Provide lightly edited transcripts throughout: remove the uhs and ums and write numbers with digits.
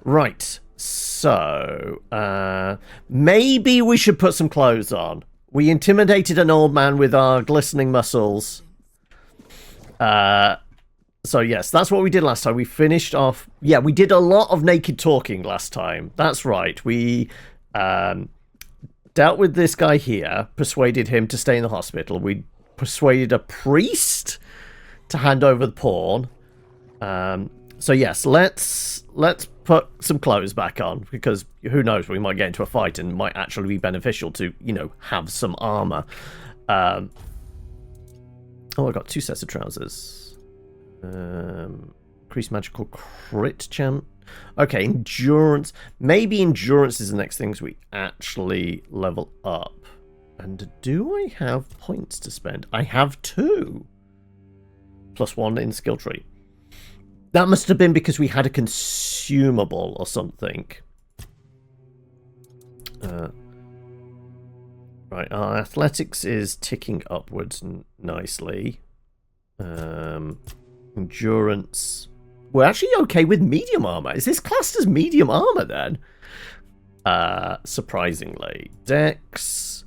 Right. So, maybe we should put some clothes on. We intimidated an old man with our glistening muscles. So yes, that's what we did last time. We finished off... Yeah, we did a lot of naked talking last time. That's right. We dealt with this guy here, persuaded him to stay in the hospital. We persuaded a priest to hand over the pawn. So yes, let's put some clothes back on, because who knows, we might get into a fight and it might actually be beneficial to, you know, have some armor. Oh, I got 2 sets of trousers. Increased magical crit champ. Okay, endurance. Maybe endurance is the next things we actually level up. And do I have points to spend? I have 2. +1 in skill tree. That must have been because we had a consumable or something. Right, our athletics is ticking upwards nicely. Endurance. We're actually okay with medium armor. Is this classed as medium armor then? Surprisingly. Dex.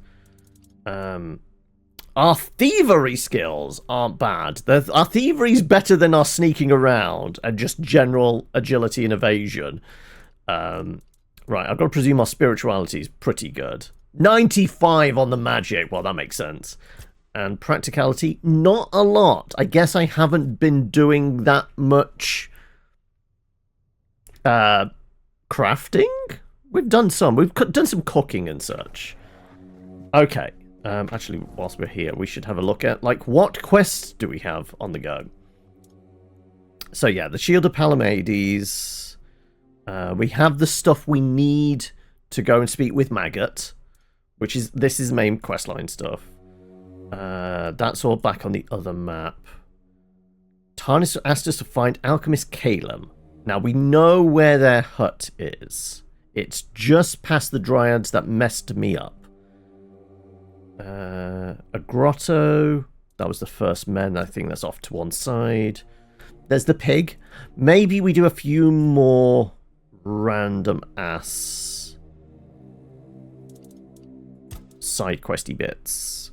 Our thievery skills aren't bad. Our thievery's better than our sneaking around and just general agility and evasion. Right, I've got to presume our spirituality is pretty good. 95 on the magic. Well, that makes sense. And practicality, not a lot. I guess I haven't been doing that much crafting. We've done some. We've done some cooking and such. Okay. Actually, whilst we're here, we should have a look at, like, what quests do we have on the go? So, yeah, the Shield of Palamedes. We have the stuff we need to go and speak with Maggot, which is, this is main questline stuff. That's all back on the other map. Tarnis asked us to find Alchemist Calum. Now, we know where their hut is. It's just past the dryads that messed me up. A grotto. That was the first men. I think that's off to one side. There's the pig. Maybe we do a few more random ass side questy bits.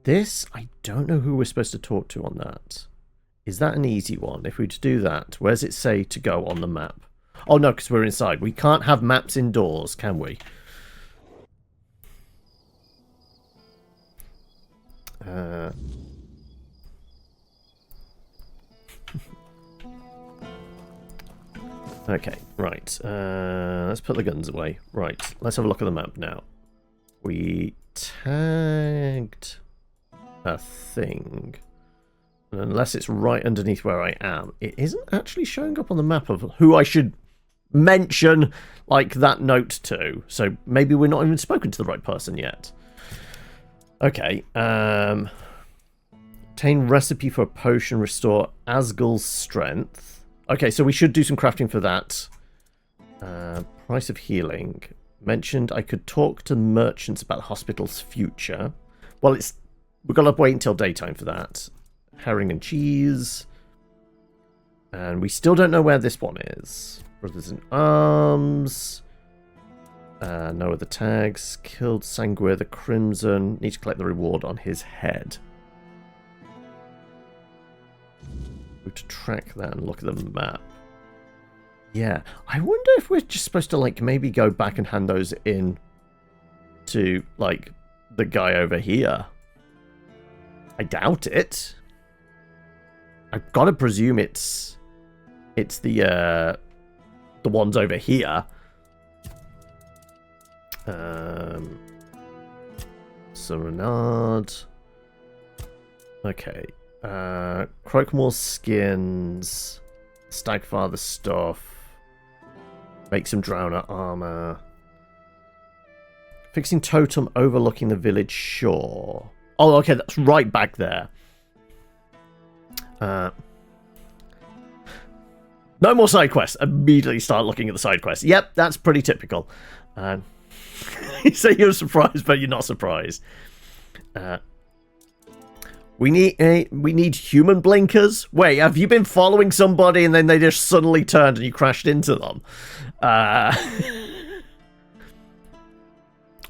This, I don't know who we're supposed to talk to on that. Is that an easy one? If we were to do that, where does it say to go on the map? Oh no, because we're inside. We can't have maps indoors, can we? Okay, right. Let's put the guns away. Right, let's have a look at the map now. We tagged a thing. And unless it's right underneath where I am, it isn't actually showing up on the map of who I should mention, like, that note to. So maybe we're not even spoken to the right person yet. Okay, obtain recipe for a potion, restore Asgul's strength. Okay, so we should do some crafting for that. Price of healing. Mentioned I could talk to merchants about the hospital's future. Well, we've got to wait until daytime for that. Herring and cheese. And we still don't know where this one is. Brothers in Arms. No other tags. Killed Sanguir the Crimson. Need to collect the reward on his head. Go to track that and look at the map. Yeah, I wonder if we're just supposed to, like, maybe go back and hand those in to, like, the guy over here. I doubt it. I've got to presume it's the ones over here. Serenade. Okay. Croakmore skins. Stagfather stuff. Make some Drowner armor. Fixing totem overlooking the village shore. Oh, okay, that's right back there. No more side quests. Immediately start looking at the side quests. Yep, that's pretty typical. You say you're surprised, but you're not surprised. We need human blinkers. Wait, have you been following somebody and then they just suddenly turned and you crashed into them?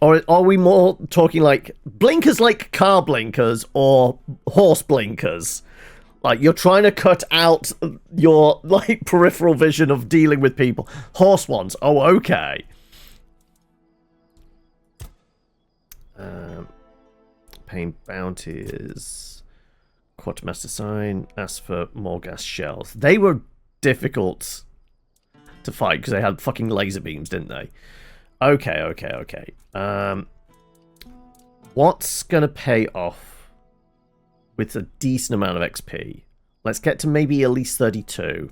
Or are we more talking like blinkers like car blinkers or horse blinkers? Like you're trying to cut out your like peripheral vision of dealing with people. Horse ones. Oh, okay. Paying bounties. Quartermaster sign. Ask for more gas shells. They were difficult to fight because they had fucking laser beams, didn't they? Okay. What's gonna pay off with a decent amount of XP? Let's get to maybe at least 32.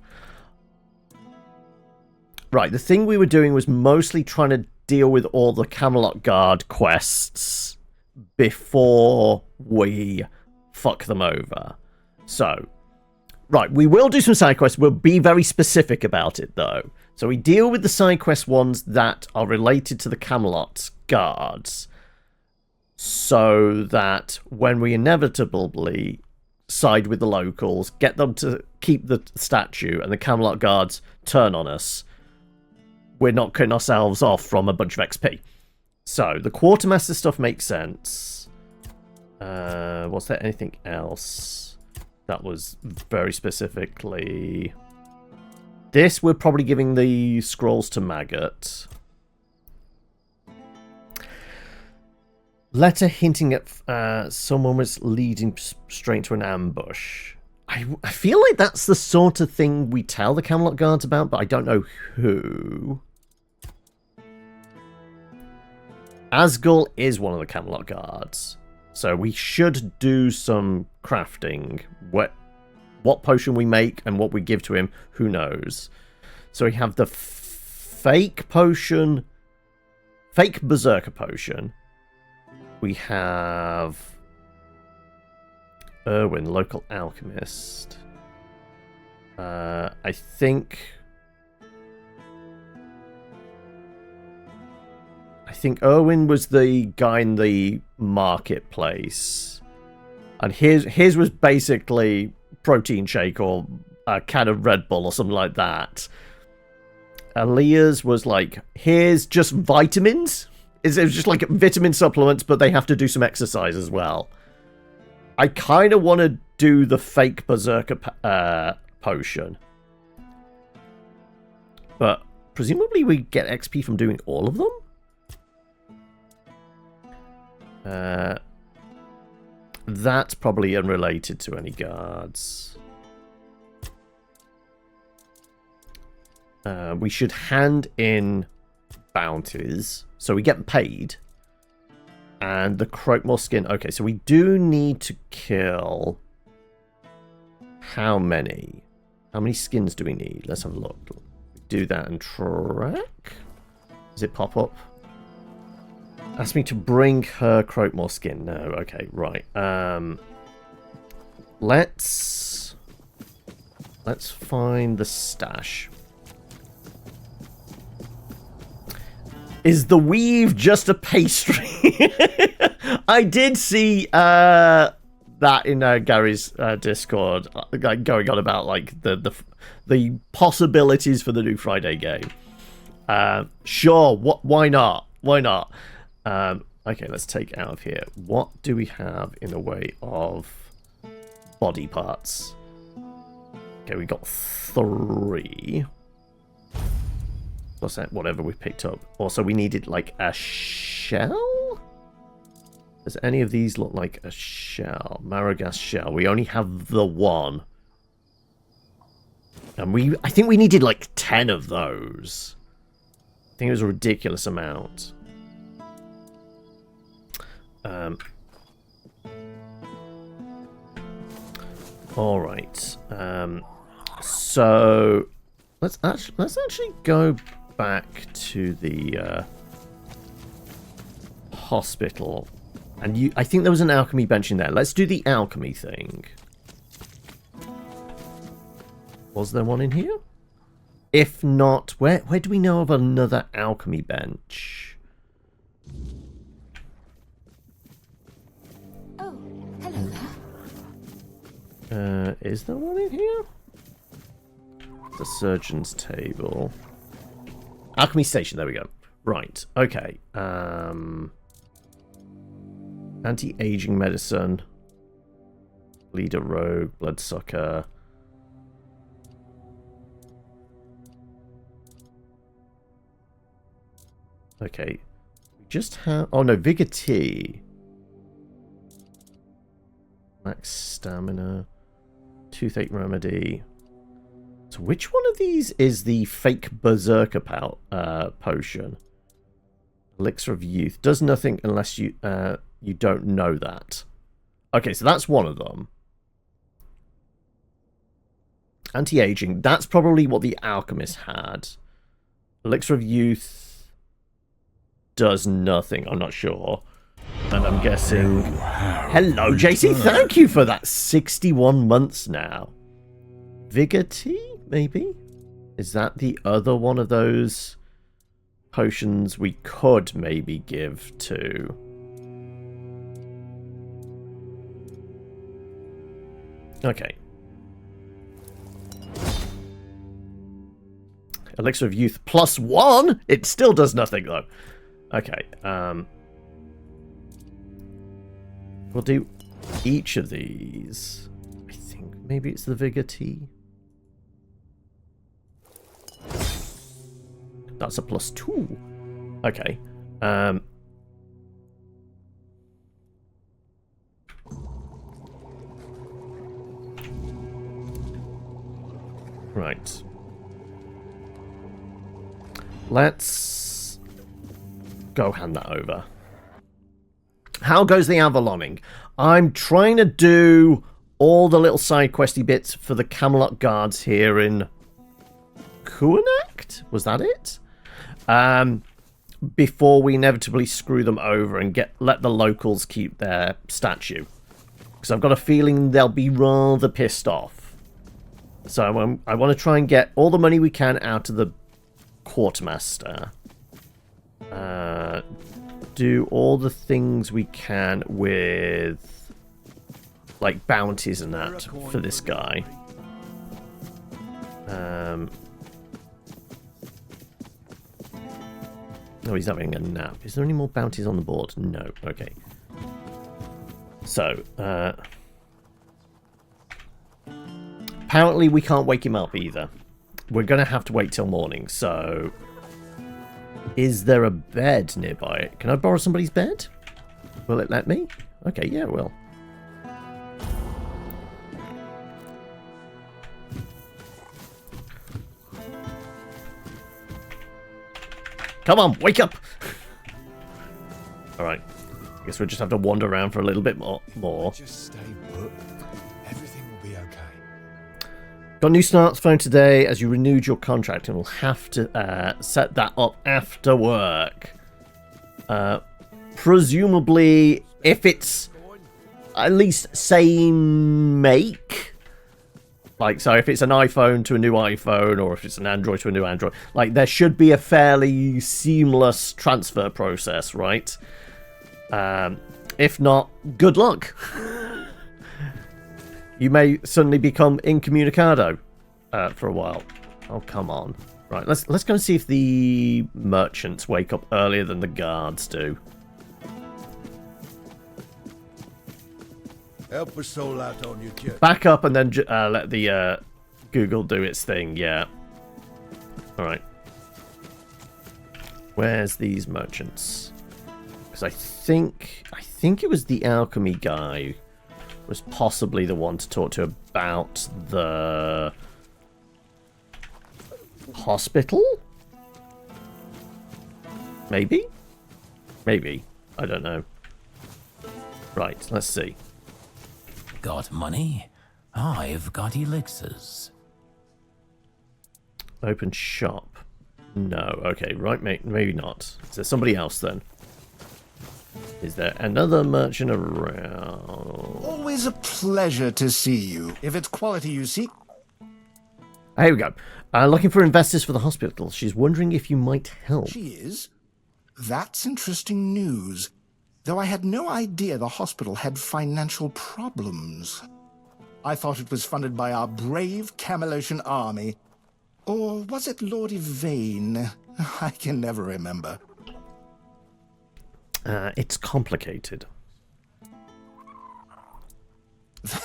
Right, the thing we were doing was mostly trying to deal with all the Camelot Guard quests before we fuck them over. So, right, we will do some side quests. We'll be very specific about it, though. So we deal with the side quest ones that are related to the Camelot Guards, so that when we inevitably side with the locals, get them to keep the statue, and the Camelot Guards turn on us, we're not cutting ourselves off from a bunch of XP. So, the Quartermaster stuff makes sense. Was there anything else that was very specifically... This we're probably giving the scrolls to Maggot. Letter hinting at someone was leading straight to an ambush. I feel like that's the sort of thing we tell the Camelot Guards about, but I don't know who. Asgul is one of the Camelot Guards. So we should do some crafting. What potion we make and what we give to him, who knows. So we have the fake potion, fake berserker potion. We have Erwin, local alchemist. I think Erwin was the guy in the marketplace. And his was basically protein shake or a can of Red Bull or something like that. Aaliyah's was like, here's just vitamins. It was just like vitamin supplements, but they have to do some exercise as well. I kind of want to do the fake berserker potion. But presumably we get XP from doing all of them? That's probably unrelated to any guards. We should hand in bounties, so we get paid. And the Croakmore skin. Okay, so we do need to kill... How many? How many skins do we need? Let's have a look. Do that and track. Does it pop up? Ask me to bring her Croakmore skin. No, okay, right. Let's find the stash. Is the weave just a pastry? I did see that in Gary's Discord, going on about like the possibilities for the new Friday game. Sure, why not? Why not? Okay, let's take out of here. What do we have in the way of body parts? Okay, we got 3. What's that? Whatever we picked up. Also, we needed like a shell? Does any of these look like a shell? Maragas shell. We only have the one. And I think we needed like 10 of those. I think it was a ridiculous amount. All right. So let's actually go back to the hospital, and I think there was an alchemy bench in there. Let's do the alchemy thing. Was there one in here? If not, where do we know of another alchemy bench? Oh, hello there. Is there one in here? The surgeon's table. Alchemy station, there we go. Right, okay. Anti-aging medicine. Leader rogue, bloodsucker. Okay. We just have... Oh no, Vigor Tea. Max stamina. Toothache remedy. So which one of these is the fake berserker potion? Elixir of youth. Does nothing unless you you don't know that. Okay, so that's one of them. Anti-aging. That's probably what the alchemist had. Elixir of youth does nothing. I'm not sure. And I'm guessing... Hello, JC. Thank you for that. 61 months now. Vigor Tea, maybe? Is that the other one of those potions we could maybe give to? Okay. Elixir of Youth +1? It still does nothing, though. Okay, we'll do each of these. I think maybe it's the Vigor Tea. That's a +2. Okay. Right. Let's go hand that over. How goes the Avaloning? I'm trying to do all the little side questy bits for the Camelot guards here in Kuanacht? Was that it? Before we inevitably screw them over and let the locals keep their statue. Because I've got a feeling they'll be rather pissed off. So I want to try and get all the money we can out of the quartermaster. Do all the things we can with like bounties and that for this guy. Oh, he's having a nap. Is there any more bounties on the board? No. Okay. So, apparently we can't wake him up either. We're going to have to wait till morning, so... Is there a bed nearby? Can I borrow somebody's bed? Will it let me? Okay, yeah, it will. Come on, wake up! Alright. I guess we'll just have to wander around for a little bit more. Just stay put. Everything will be okay. Got a new smartphone today as you renewed your contract, and we'll have to set that up after work. Presumably, if it's at least same make. Like, so if it's an iPhone to a new iPhone, or if it's an Android to a new Android, like, there should be a fairly seamless transfer process, right? If not, good luck. You may suddenly become incommunicado for a while. Oh, come on. Right, let's go and see if the merchants wake up earlier than the guards do. Help a soul out on your chest. Back up and then let the Google do its thing, yeah. Alright. Where's these merchants? Because I think it was the alchemy guy was possibly the one to talk to about the hospital? Maybe? Maybe. I don't know. Right, let's see. Got money? I've got elixirs. Open shop. No, okay, right, maybe not. Is there somebody else then? Is there another merchant around? Always a pleasure to see you. If it's quality you seek... Here we go. Looking for investors for the hospital. She's wondering if you might help. She is? That's interesting news. Though I had no idea the hospital had financial problems. I thought it was funded by our brave Camelosian army. Or was it Lord Yvain? I can never remember. It's complicated.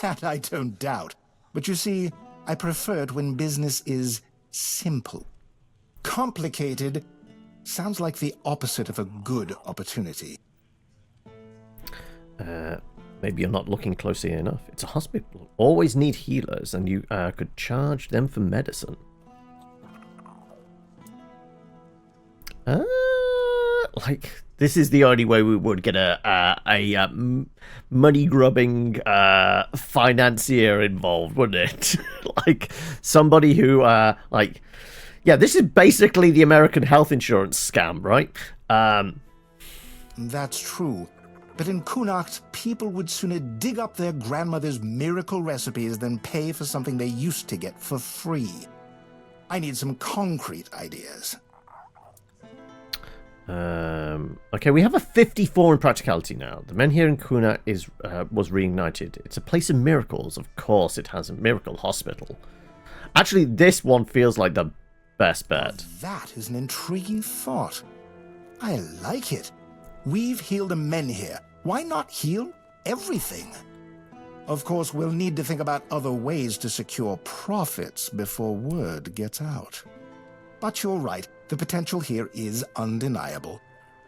That I don't doubt. But you see, I prefer it when business is simple. Complicated sounds like the opposite of a good opportunity. Maybe you're not looking closely enough. It's a hospital. Always need healers, and you could charge them for medicine. Like, this is the only way we would get a money-grubbing financier involved, wouldn't it? Like, somebody who, like... Yeah, this is basically the American health insurance scam, right? That's true. But in Connacht, people would sooner dig up their grandmother's miracle recipes than pay for something they used to get for free. I need some concrete ideas. Okay, we have a 54 in practicality now. The men here in Connacht was reignited. It's a place of miracles. Of course, it has a miracle hospital. Actually, this one feels like the best bet. That is an intriguing thought. I like it. We've healed the men here. Why not heal everything? Of course, we'll need to think about other ways to secure profits before word gets out. But you're right, the potential here is undeniable.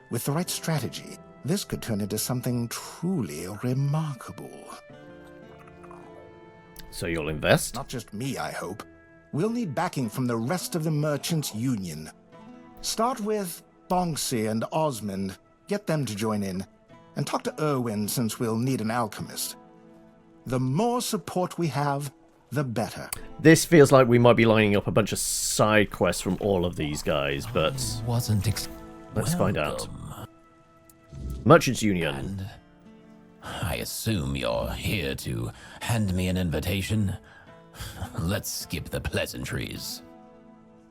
With the right strategy, this could turn into something truly remarkable. So you'll invest? Not just me, I hope. We'll need backing from the rest of the Merchants' Union. Start with Bonksy and Osmond. Get them to join in. And talk to Erwin, since we'll need an alchemist. The more support we have, the better. This feels like we might be lining up a bunch of side quests from all of these guys, but let's find out. Merchants Union. And I assume you're here to hand me an invitation? Let's skip the pleasantries.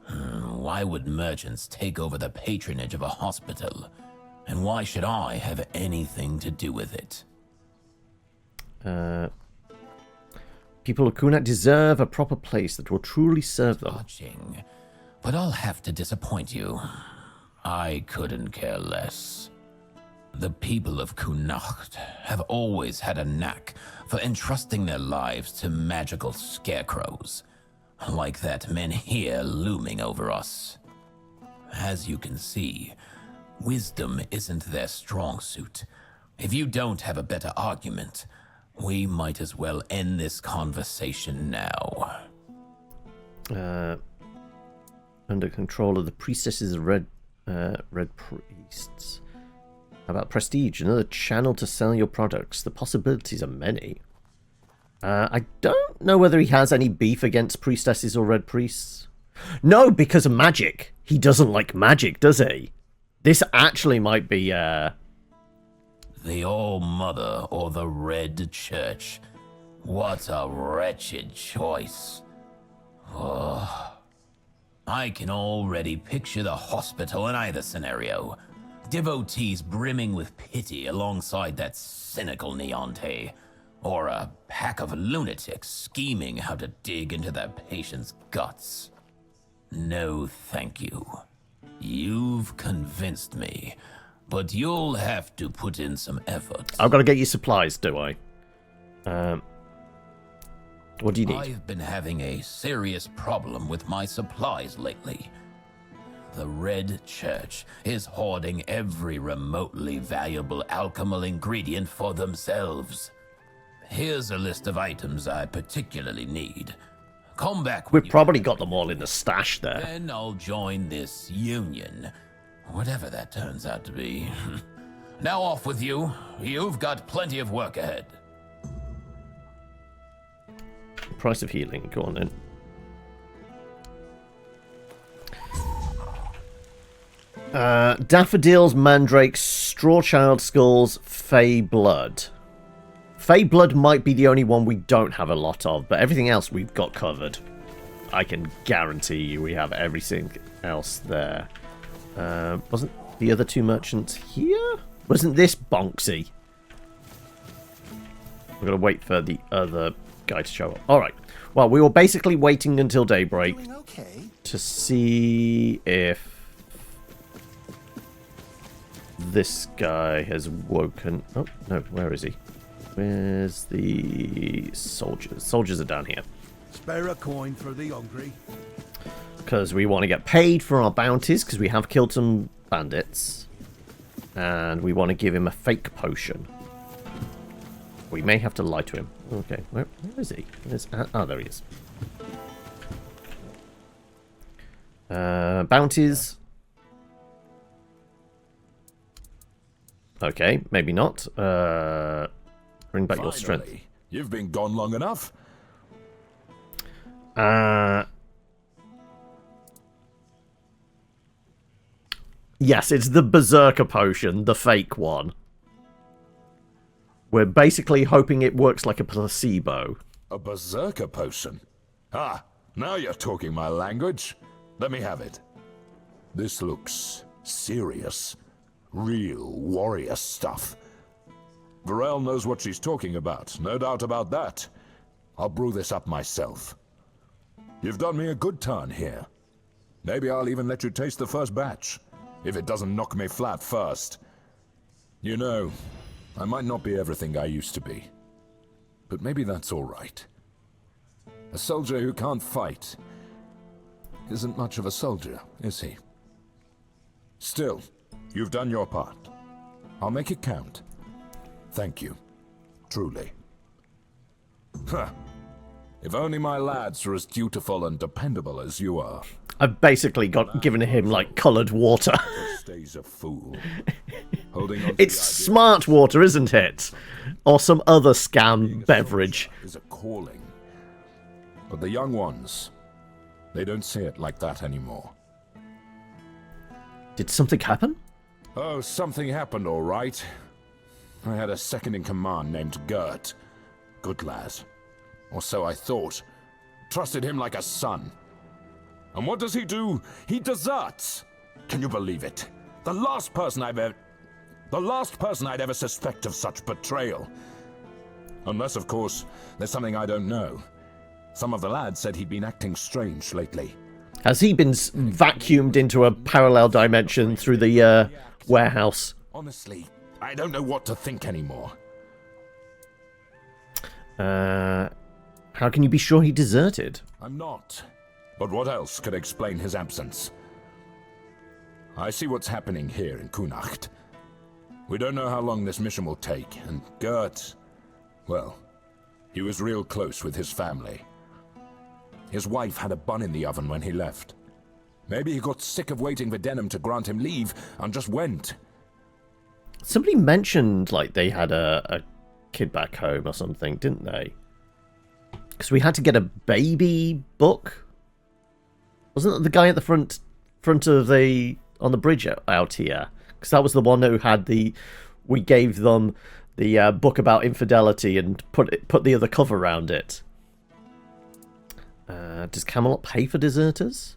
Why would merchants take over the patronage of a hospital? And why should I have anything to do with it? People of Connacht deserve a proper place that will truly serve them. Watching, but I'll have to disappoint you. I couldn't care less. The people of Connacht have always had a knack for entrusting their lives to magical scarecrows, like that men here looming over us. As you can see, wisdom isn't their strong suit. If you don't have a better argument, we might as well end this conversation now. Under control of the priestesses of red priests. How about prestige? Another channel to sell your products. The possibilities are many. I don't know whether he has any beef against priestesses or red priests. No, because of magic. He doesn't like magic, does he? This actually might be, The All-Mother or the Red Church. What a wretched choice. Oh, I can already picture the hospital in either scenario. Devotees brimming with pity alongside that cynical Neonte. Or a pack of lunatics scheming how to dig into their patient's guts. No, thank you. You've convinced me, but you'll have to put in some effort. I've got to get you supplies, do I? What do you need? I've been having a serious problem with my supplies lately. The Red Church is hoarding every remotely valuable alchemical ingredient for themselves. Here's a list of items I particularly need. Come back when We've probably got them all in the stash there. Then I'll join this union. Whatever that turns out to be. Now off with you. You've got plenty of work ahead. Price of healing. Go on then. Daffodils, mandrakes, strawchild skulls, fey blood. Fey blood might be the only one we don't have a lot of, but everything else we've got covered. I can guarantee you we have everything else there. Wasn't the other two merchants here? Wasn't this Bonksy? We're going to wait for the other guy to show up. Alright. Well, we were basically waiting until daybreak Doing okay. to see if this guy has woken... Oh, no, where is he? Where's the soldiers? Soldiers are down here. Spare a coin for the hungry. Because we want to get paid for our bounties, because we have killed some bandits. And we want to give him a fake potion. We may have to lie to him. Okay, where is he? There he is. Bounties. Okay, maybe not. Bring back your strength. Finally, you've been gone long enough. Yes, it's the Berserker potion, the fake one. We're basically hoping it works like a placebo. A berserker potion. Ah, now you're talking my language. Let me have it. This looks serious. Real warrior stuff. Varel knows what she's talking about, no doubt about that. I'll brew this up myself. You've done me a good turn here. Maybe I'll even let you taste the first batch, if it doesn't knock me flat first. You know, I might not be everything I used to be, but maybe that's all right. A soldier who can't fight isn't much of a soldier, is he? Still, you've done your part. I'll make it count. Thank you. Truly. Huh. If only my lads were as dutiful and dependable as you are. I've basically given him, like, coloured water. Stays a fool. Holding on to It's smart water, isn't it? Or some other scam beverage. is a calling. But the young ones, they don't see it like that anymore. Did something happen? Oh, something happened, all right. I had a second-in-command named Gert. Good lad. Or so I thought. Trusted him like a son. And what does he do? He deserts! Can you believe it? The last person I'd ever suspect of such betrayal. Unless, of course, there's something I don't know. Some of the lads said he'd been acting strange lately. Has he been vacuumed into a parallel dimension through the warehouse? Honestly, I don't know what to think anymore. How can you be sure he deserted? I'm not. But what else could explain his absence? I see what's happening here in Kunacht. We don't know how long this mission will take, and Gert, well, he was real close with his family. His wife had a bun in the oven when he left. Maybe he got sick of waiting for Denham to grant him leave and just went. Somebody mentioned, like, they had a kid back home or something, didn't they? Because we had to get a baby book. Wasn't that the guy at the front of on the bridge out here? Because that was the one who had we gave them the book about infidelity and put the other cover around it. Does Camelot pay for deserters?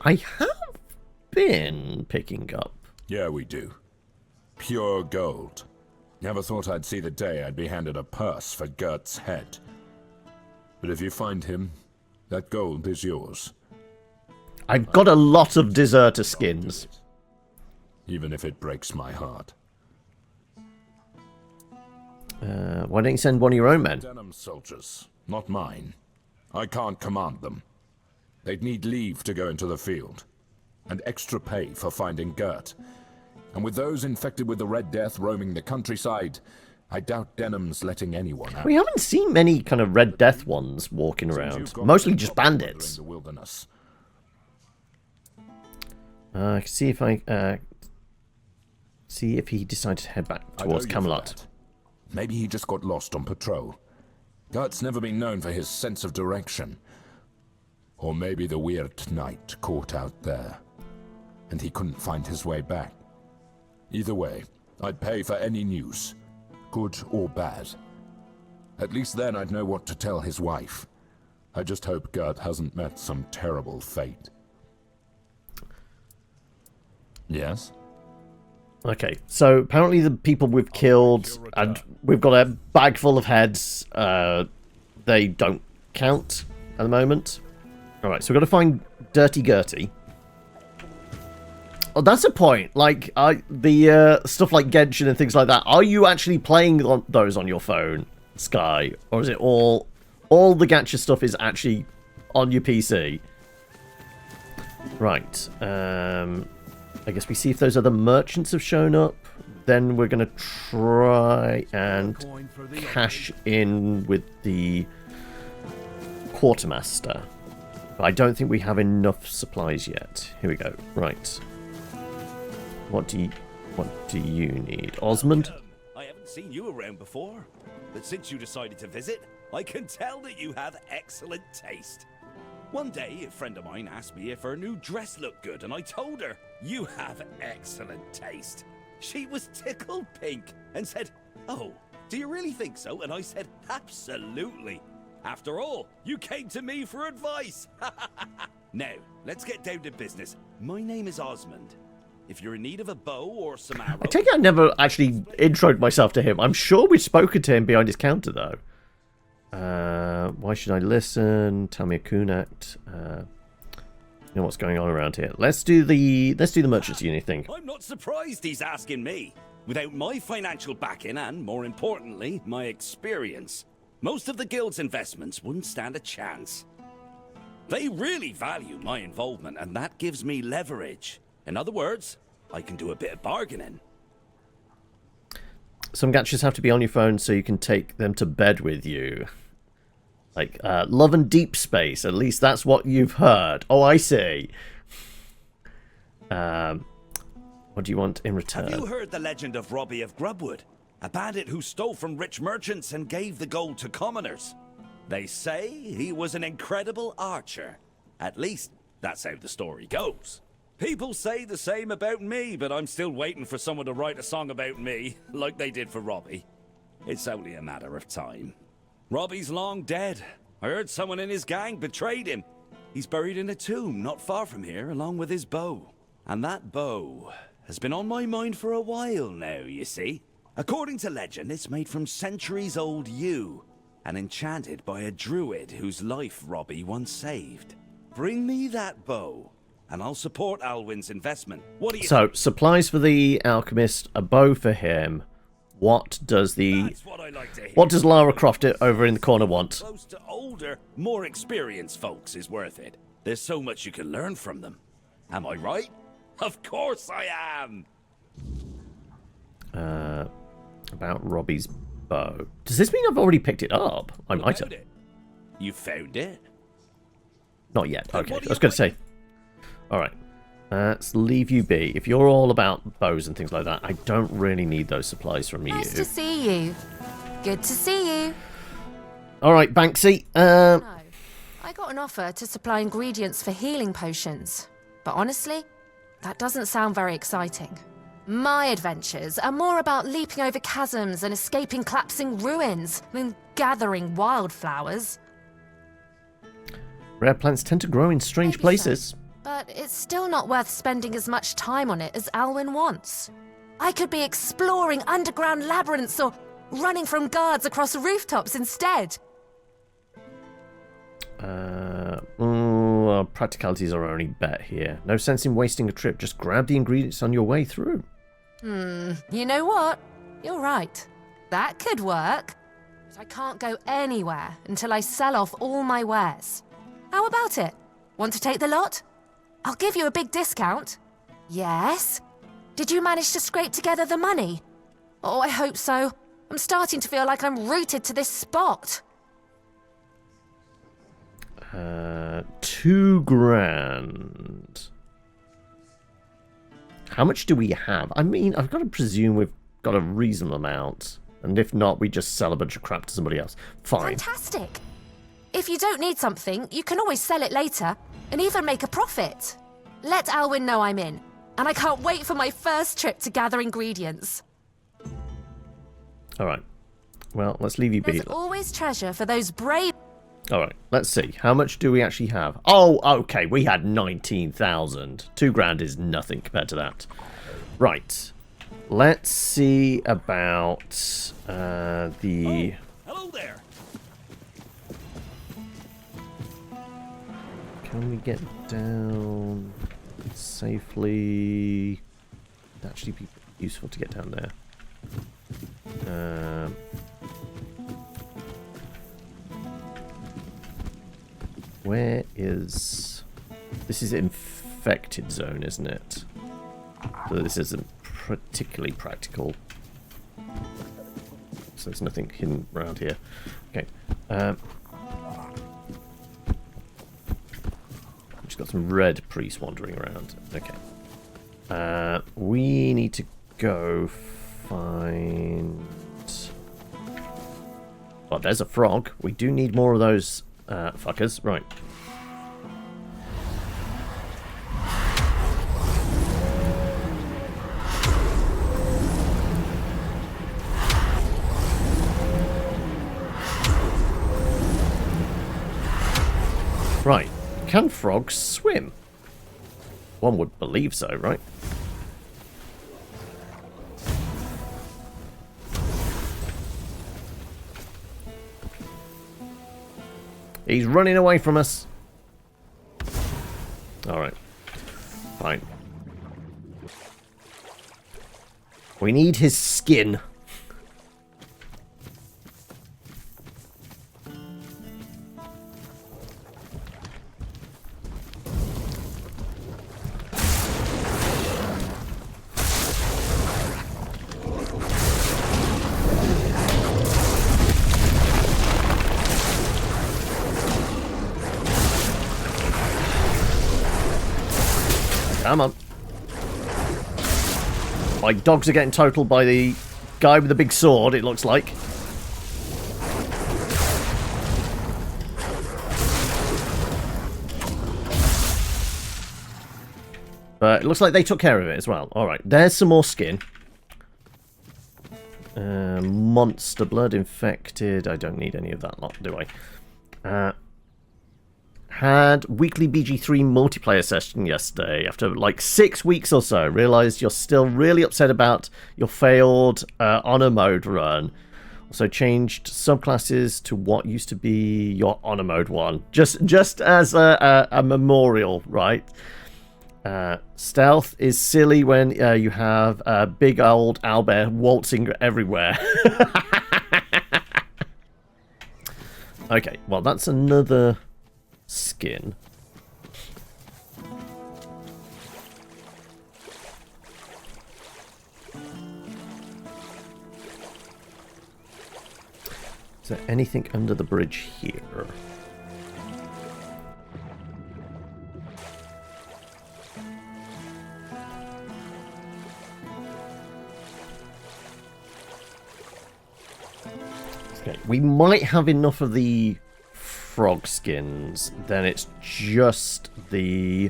I have been picking up. Yeah, we do. Pure gold. Never thought I'd see the day I'd be handed a purse for Gert's head. But if you find him, that gold is yours. I've got a lot of deserter skins. Even if it breaks my heart. Why don't you send one of your own men? Denham soldiers, not mine. I can't command them. They'd need leave to go into the field. And extra pay for finding Gert. And with those infected with the Red Death roaming the countryside, I doubt Denham's letting anyone out. We haven't seen many kind of Red Death ones walking around. Mostly just bandits. In the wilderness. I can see if see if he decided to head back towards Camelot. Maybe he just got lost on patrol. Gert's never been known for his sense of direction. Or maybe the weird night caught out there, and he couldn't find his way back. Either way, I'd pay for any news, good or bad. At least then I'd know what to tell his wife. I just hope Gert hasn't met some terrible fate. Yes? Okay, so apparently the people we've killed, and we've got a bag full of heads. they don't count at the moment. Alright, so we've got to find Dirty Gertie. Oh, that's a point. Like, the stuff like Genshin and things like that, are you actually playing those on your phone, Sky? Or is it all the gacha stuff is actually on your PC? Right. I guess we see if those other merchants have shown up. Then we're going to try and cash in with the quartermaster. But I don't think we have enough supplies yet. Here we go. Right. What do you need? Osmond? I haven't seen you around before, but since you decided to visit, I can tell that you have excellent taste. One day, a friend of mine asked me if her new dress looked good, and I told her, you have excellent taste. She was tickled pink and said, oh, do you really think so? And I said, absolutely. After all, you came to me for advice. Now, let's get down to business. My name is Osmond. If you're in need of a bow or some arrows... I take it I never actually introed myself to him. I'm sure we've spoken to him behind his counter, though. Why should I listen? Tell me a kunakt. You know what's going on around here. Let's do the merchants unit thing. I'm not surprised he's asking me. Without my financial backing and, more importantly, my experience, most of the guild's investments wouldn't stand a chance. They really value my involvement, and that gives me leverage. In other words, I can do a bit of bargaining. Some gachas have to be on your phone so you can take them to bed with you. Like, Love and Deep Space, at least that's what you've heard. Oh, I see. What do you want in return? Have you heard the legend of Robbie of Grubwood? A bandit who stole from rich merchants and gave the gold to commoners. They say he was an incredible archer. At least, that's how the story goes. People say the same about me, but I'm still waiting for someone to write a song about me, like they did for Robbie. It's only a matter of time. Robbie's long dead. I heard someone in his gang betrayed him. He's buried in a tomb not far from here, along with his bow. And that bow has been on my mind for a while now, you see. According to legend, it's made from centuries-old yew, and enchanted by a druid whose life Robbie once saved. Bring me that bow, and I'll support Alwyn's investment. What do you think? Supplies for the alchemist, a bow for him. What does That's what I like to hear. what does Lara Croft over in the corner want? Close to older, more experienced folks is worth it. There's so much you can learn from them. Am I right? Of course I am! About Robbie's bow. Does this mean I've already picked it up? I might have. You found it? Not yet. Then Okay, what I do was you going to say. Alright. Let's leave you be. If you're all about bows and things like that, I don't really need those supplies from you. Nice to see you. Good to see you. Alright, Banksy. No, I got an offer to supply ingredients for healing potions. But honestly, that doesn't sound very exciting. My adventures are more about leaping over chasms and escaping collapsing ruins than gathering wildflowers. Rare plants tend to grow in strange Maybe places. so, but it's still not worth spending as much time on it as Alwyn wants. I could be exploring underground labyrinths or running from guards across rooftops instead. Practicalities are our only bet here. No sense in wasting a trip. Just grab the ingredients on your way through. You know what? You're right. That could work. But I can't go anywhere until I sell off all my wares. How about it? Want to take the lot? I'll give you a big discount. Yes? Did you manage to scrape together the money? Oh, I hope so. I'm starting to feel like I'm rooted to this spot. 2 grand. How much do we have? I mean, I've got to presume we've got a reasonable amount. And if not, we just sell a bunch of crap to somebody else. Fine. Fantastic. If you don't need something, you can always sell it later and even make a profit. Let Alwyn know I'm in, and I can't wait for my first trip to gather ingredients. Alright. Well, let's leave you be. There's always treasure for those brave... Alright, let's see. How much do we actually have? Oh, okay, we had 19,000. 2 grand is nothing compared to that. Right. Let's see about the... Hello there. Can we get down safely? It'd actually be useful to get down there. Where is... This is infected zone, isn't it? So this isn't particularly practical. So there's nothing hidden around here. Okay. Just got some red priests wandering around. Okay. We need to go find... Oh, there's a frog. We do need more of those fuckers. Right. Right. Can frogs swim? One would believe so, right? He's running away from us. Alright. Fine. We need his skin. Come on. My dogs are getting totaled by the guy with the big sword, it looks like. But it looks like they took care of it as well. Alright, there's some more skin. Monster blood infected. I don't need any of that lot, do I? Had weekly BG3 multiplayer session yesterday after like 6 weeks or so. Realized you're still really upset about your failed honor mode run. Also changed subclasses to what used to be your honor mode one. Just as a memorial, right? Stealth is silly when you have a big old owlbear waltzing everywhere. Okay, well that's another skin. Is there anything under the bridge here? Okay, we might have enough of the frog skins, then it's just the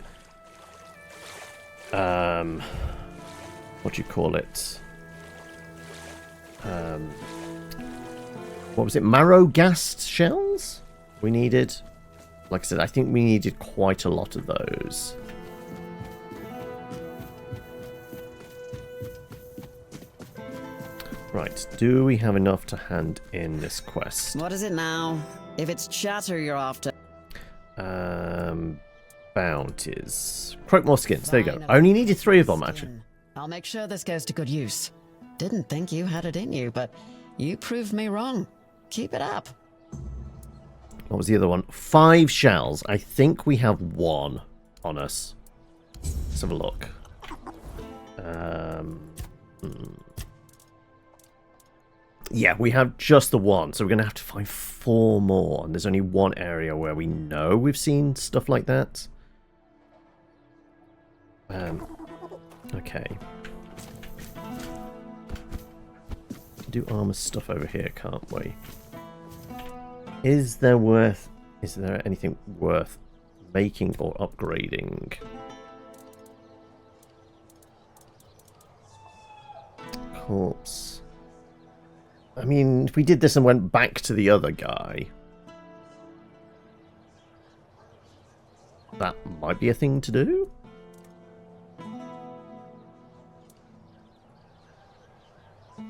what do you call it, what was it, marrow-ghast shells we needed. Like I said, I think we needed quite a lot of those. Right, do we have enough to hand in this quest? What is it now? If it's chatter you're after. Bounties. Croakmore skins, there you go. I only needed 3 of them, actually. I'll make sure this goes to good use. Didn't think you had it in you, but you proved me wrong. Keep it up. What was the other one? 5 shells. I think we have 1 on us. Let's have a look. Yeah, we have just the 1, so we're going to have to find 4 more. And there's only 1 area where we know we've seen stuff like that. Okay. Do armor stuff over here, can't we? Is there anything worth making or upgrading? Corpse. I mean, if we did this and went back to the other guy, that might be a thing to do. I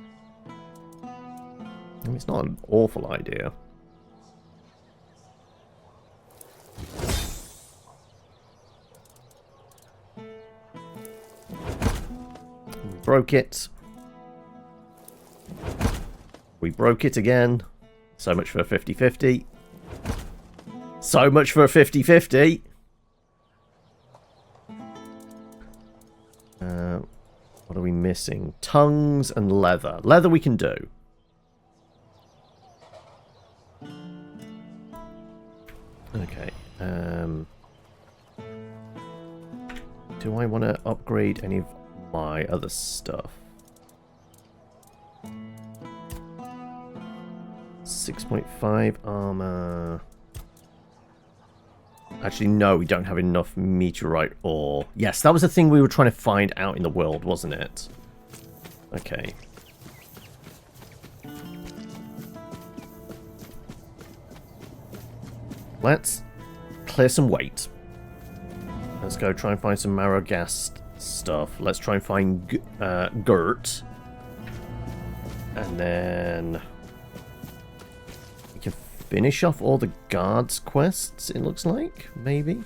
mean, it's not an awful idea. broke it. We broke it again. So much for a 50-50. So much for a 50-50. What are we missing? Tongues and leather. Leather we can do. Okay. Do I want to upgrade any of my other stuff? 6.5 armor. Actually, no, we don't have enough meteorite ore. Yes, that was the thing we were trying to find out in the world, wasn't it? Okay. Let's clear some weight. Let's go try and find some marrow gas stuff. Let's try and find Gert. And then we can finish off all the guards quests, it looks like. Maybe.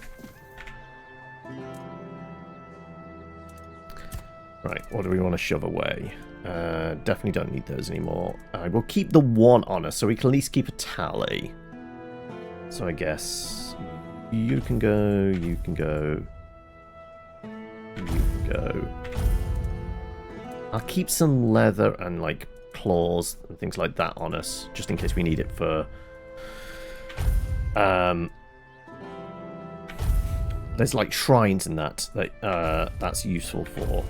Right, what do we want to shove away? Definitely don't need those anymore. We'll keep the one on us so we can at least keep a tally. So I guess you can go, you can go, you can go. I'll keep some leather and like claws and things like that on us, just in case we need it for there's like shrines and that that's useful for.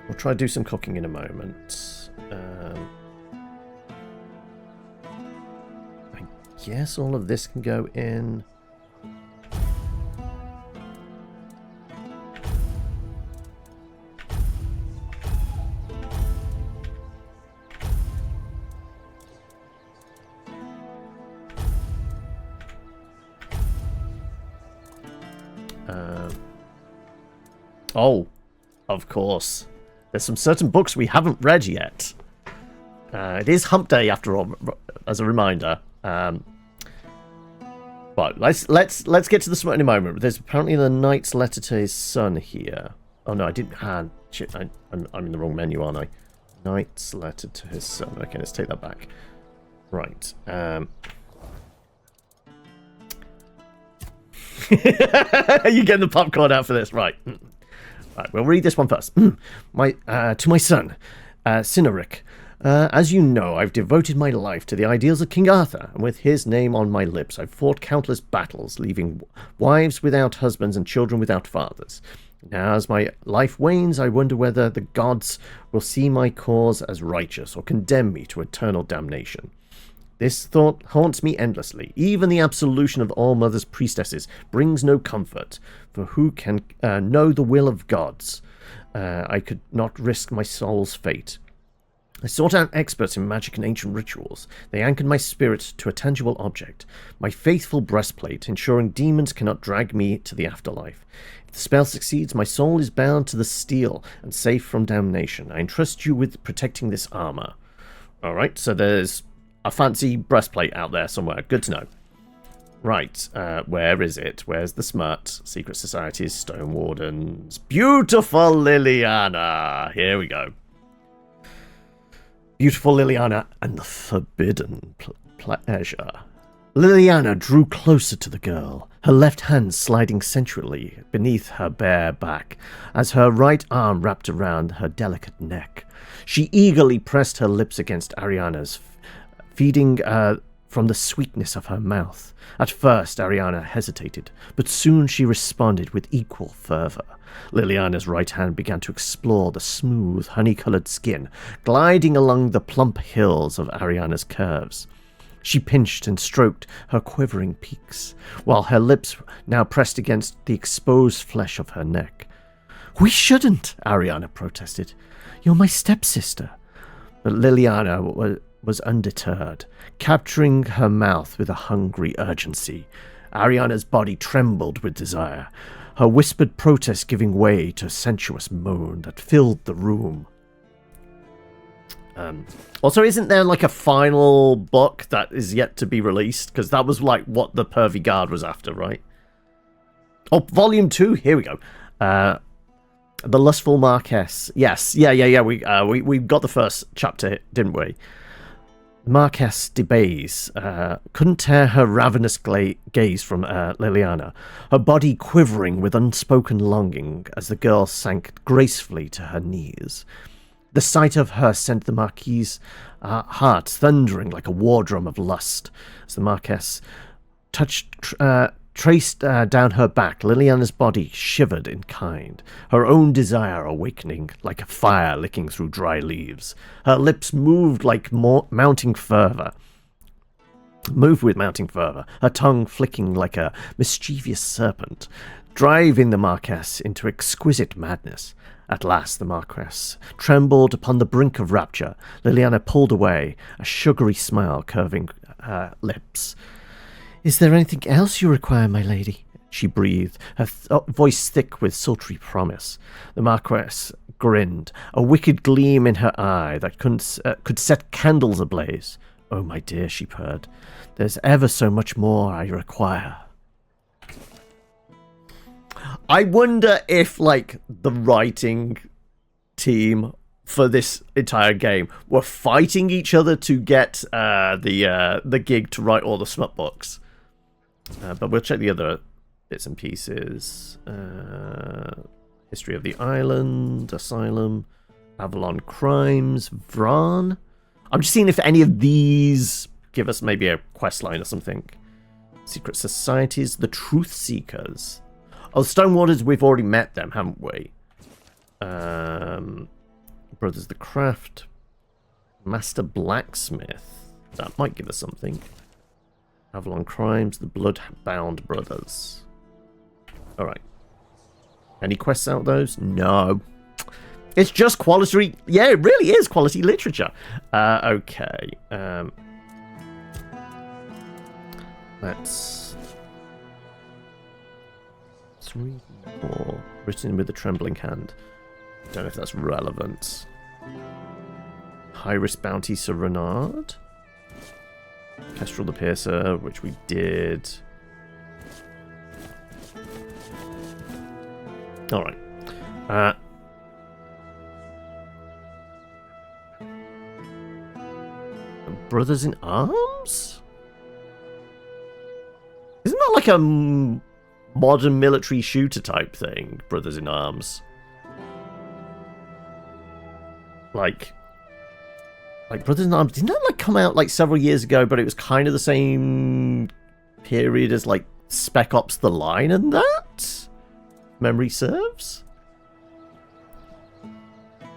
We'll try to do some cooking in a moment. I guess all of this can go in. Oh, of course. There's some certain books we haven't read yet. It is Hump Day after all, as a reminder. But let's get to the smut in a moment. There's apparently the knight's letter to his son here. Oh no, I didn't. Shit, I'm in the wrong menu, aren't I? Knight's letter to his son. Okay, let's take that back. Right. You getting the popcorn out for this, right? Right, we'll read this one first. To my son, Cynaric. As you know, I've devoted my life to the ideals of King Arthur, and with his name on my lips, I've fought countless battles, leaving wives without husbands and children without fathers. Now, as my life wanes, I wonder whether the gods will see my cause as righteous or condemn me to eternal damnation. This thought haunts me endlessly. Even the absolution of All-Mother's priestesses brings no comfort, for who can know the will of gods? I could not risk my soul's fate. I sought out experts in magic and ancient rituals. They anchored my spirit to a tangible object, my faithful breastplate, ensuring demons cannot drag me to the afterlife. If the spell succeeds, my soul is bound to the steel and safe from damnation. I entrust you with protecting this armor. Alright, so there's a fancy breastplate out there somewhere. Good to know. Right, where is it? Where's the smut? Secret Societies, Stone Wardens. Beautiful Liliana! Here we go. Beautiful Liliana and the forbidden pleasure. Liliana drew closer to the girl, her left hand sliding sensually beneath her bare back, as her right arm wrapped around her delicate neck. She eagerly pressed her lips against Ariana's, feeding from the sweetness of her mouth. At first, Ariana hesitated, but soon she responded with equal fervor. Liliana's right hand began to explore the smooth, honey-colored skin, gliding along the plump hills of Ariana's curves. She pinched and stroked her quivering peaks, while her lips now pressed against the exposed flesh of her neck. "We shouldn't," Ariana protested. "You're my stepsister." But Liliana was undeterred, capturing her mouth with a hungry urgency. Ariana's body trembled with desire, her whispered protest giving way to a sensuous moan that filled the room. Also, isn't there like a final book that is yet to be released? Because that was like what the pervy guard was after, right? Oh, volume 2, here we go. The Lustful Marquess. Yes, yeah. We got the first chapter, didn't we? Marquess de Bays couldn't tear her ravenous gaze from Liliana, her body quivering with unspoken longing as the girl sank gracefully to her knees. The sight of her sent the Marquis's heart thundering like a war drum of lust. As the Marquess traced down her back, Liliana's body shivered in kind, her own desire awakening like a fire licking through dry leaves. Her lips moved with mounting fervor, her tongue flicking like a mischievous serpent, driving the Marquess into exquisite madness. At last the Marquess trembled upon the brink of rapture. Liliana pulled away, a sugary smile curving her lips. "Is there anything else you require, my lady?" she breathed, her voice thick with sultry promise. The Marquess grinned, a wicked gleam in her eye that could set candles ablaze. "Oh, my dear," she purred, "there's ever so much more I require." I wonder if, like, the writing team for this entire game were fighting each other to get the gig to write all the smut books. But we'll check the other bits and pieces. History of the Island, Asylum, Avalon Crimes, Vran. I'm just seeing if any of these give us maybe a quest line or something. Secret Societies, the Truth Seekers. Oh, Stonewaters, we've already met them, haven't we? Brothers the Craft. Master Blacksmith. That might give us something. Avalon Crimes, the Bloodbound Brothers. Alright. Any quests out those? No. It's just quality... Yeah, it really is quality literature. Okay. Let's read more. Written with a trembling hand. Don't know if that's relevant. High-risk bounty, Sir Renard. Kestrel the Piercer, which we did. Alright. Brothers in Arms? Isn't that like a modern military shooter type thing? Brothers in Arms. Like Brothers in Arms, didn't that like come out like several years ago, but it was kind of the same period as like Spec Ops The Line and that? Memory serves?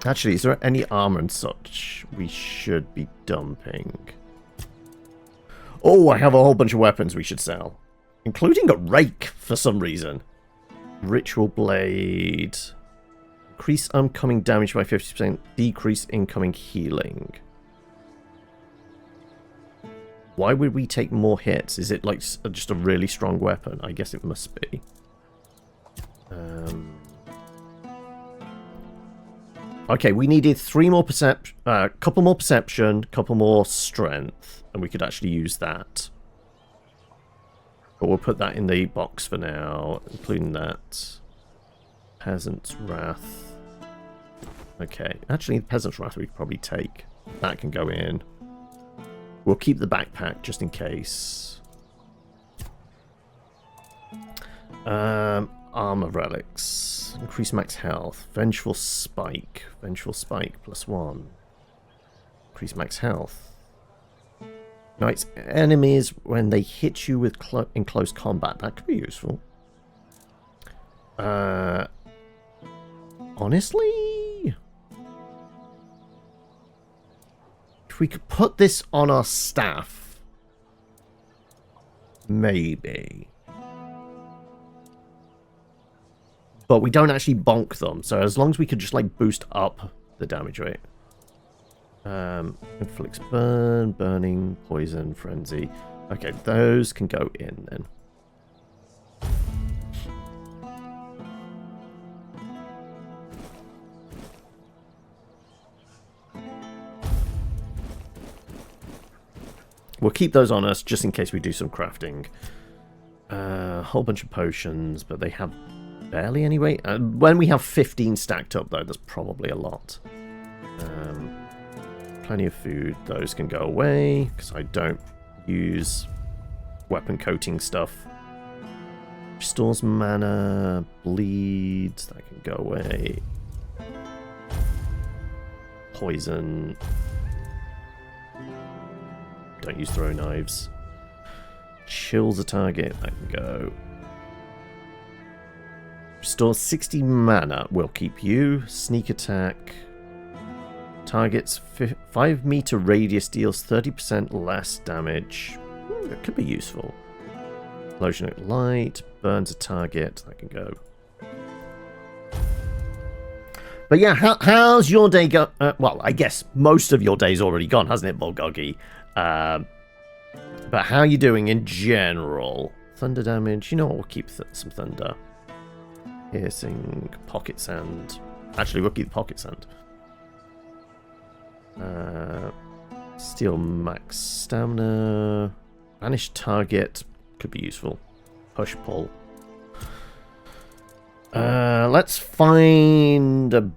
Actually, is there any armor and such we should be dumping? Oh, I have a whole bunch of weapons we should sell. Including a rake for some reason. Ritual Blade. Increase incoming damage by 50%. Decrease incoming healing. Why would we take more hits? Is it like just a really strong weapon? I guess it must be. Okay, we needed 3 more perception, couple more perception, couple more strength, and we could actually use that. But we'll put that in the box for now, including that. Peasant's Wrath. Okay, actually, the Peasant's Wrath we could probably take. That can go in. We'll keep the backpack just in case. Armor relics. Increase max health. Vengeful Spike. Vengeful Spike +1. Increase max health. Ignites enemies when they hit you with in close combat. That could be useful. Honestly, if we could put this on our staff, maybe. But we don't actually bonk them, so as long as we could just like boost up the damage rate. Inflicts burn, burning, poison, frenzy. Okay, those can go in then. We'll keep those on us just in case we do some crafting. A whole bunch of potions, but they have Barely anyway. When we have 15 stacked up, though, that's probably a lot. Plenty of food. Those can go away, because I don't use weapon coating stuff. Restores mana. Bleeds. That can go away. Poison. Don't use throw knives. Chills a target. That can go. Restore 60 mana. Will keep you. Sneak attack. Targets 5-meter radius, deals 30% less damage. That could be useful. Explosion at light. Burns a target. That can go. But yeah, how's your day go? Well, I guess most of your day's already gone, hasn't it, Bulgogi? But how are you doing in general? Thunder damage. You know what? We'll keep some thunder. Piercing. Pocket sand. Actually, we'll keep the pocket sand. Steal max stamina. Banish target. Could be useful. Push pull. Let's find a